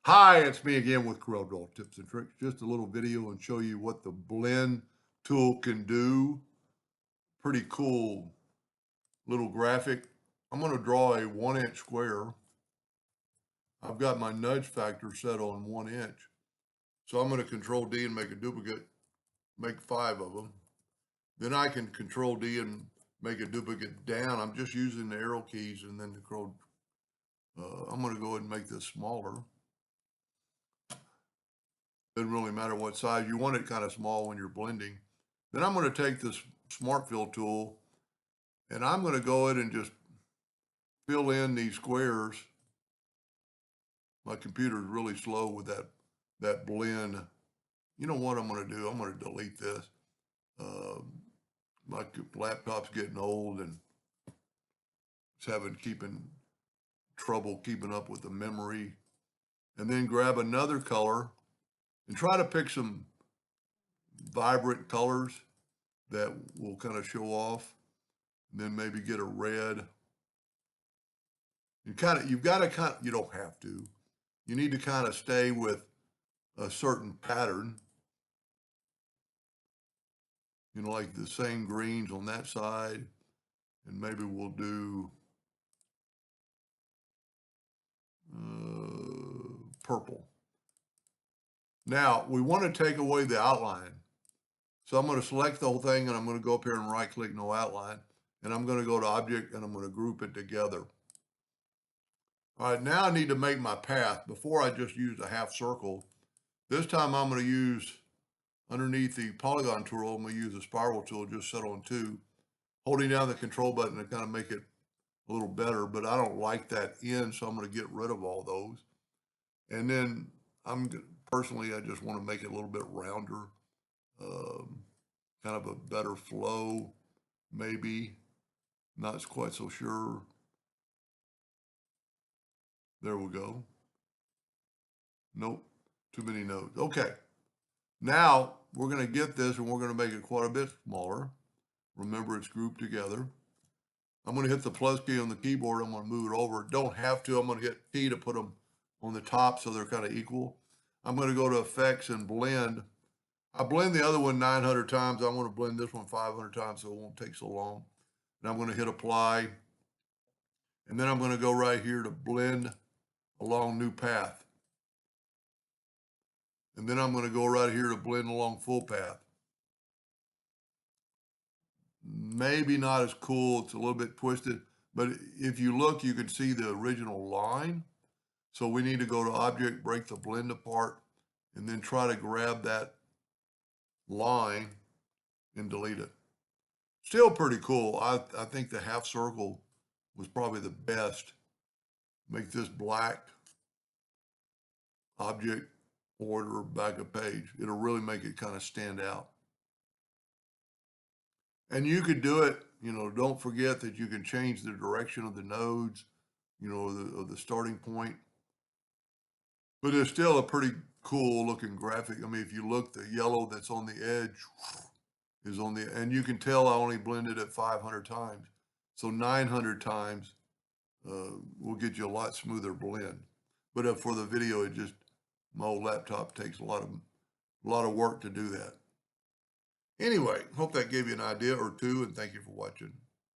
Hi, it's me again with Corel Draw Tips and Tricks. Just a little video and show you what the blend tool can do. Pretty cool little graphic. I'm going to draw a 1-inch square. I've got my nudge factor set on 1 inch. So I'm going to Control D and make a duplicate, make 5 of them. Then I can Control D and make a duplicate down. I'm just using the arrow keys and then I'm going to go ahead and make this smaller. Doesn't really matter what size. You want it kind of small when you're blending. Then I'm going to take this Smart Fill tool and I'm going to go ahead and just fill in these squares. My computer is really slow with that blend. You know what I'm going to do? I'm going to delete this. My laptop's getting old and it's keeping trouble keeping up with the memory. And then grab another color and try to pick some vibrant colors that will kind of show off. And then maybe get a red. You don't have to. You need to kind of stay with a certain pattern. Like the same greens on that side. And maybe we'll do purple. Now, we want to take away the outline. So I'm going to select the whole thing and I'm going to go up here and right click no outline. And I'm going to go to object and I'm going to group it together. All right, now I need to make my path. Before I just used a half circle. This time I'm going to use, underneath the polygon tool, I'm going to use the spiral tool just set on 2. Holding down the control button to kind of make it a little better, but I don't like that end, so I'm going to get rid of all those. And then personally, I just want to make it a little bit rounder, kind of a better flow, maybe. Not quite so sure. There we go. Nope, too many nodes. Okay, now we're going to get this and we're going to make it quite a bit smaller. Remember, it's grouped together. I'm going to hit the plus key on the keyboard. I'm going to move it over. Don't have to. I'm going to hit P to put them on the top so they're kind of equal. I'm going to go to Effects and Blend. I blend the other one 900 times. I want to blend this one 500 times so it won't take so long. And I'm going to hit Apply. And then I'm going to go right here to Blend along New Path. And then I'm going to go right here to Blend along Full Path. Maybe not as cool. It's a little bit twisted. But if you look, you can see the original line. So we need to go to Object, break the blend apart, and then try to grab that line and delete it. Still pretty cool. I think the half circle was probably the best. Make this black, Object, Order, back a page. It'll really make it kind of stand out. And you could do it, don't forget that you can change the direction of the nodes, of the starting point. But it's still a pretty cool looking graphic. I mean, if you look, the yellow that's on the edge is on the, and you can tell I only blended it 500 times. So 900 times will get you a lot smoother blend. But for the video, my old laptop takes a lot of work to do that. Anyway, hope that gave you an idea or two, and thank you for watching.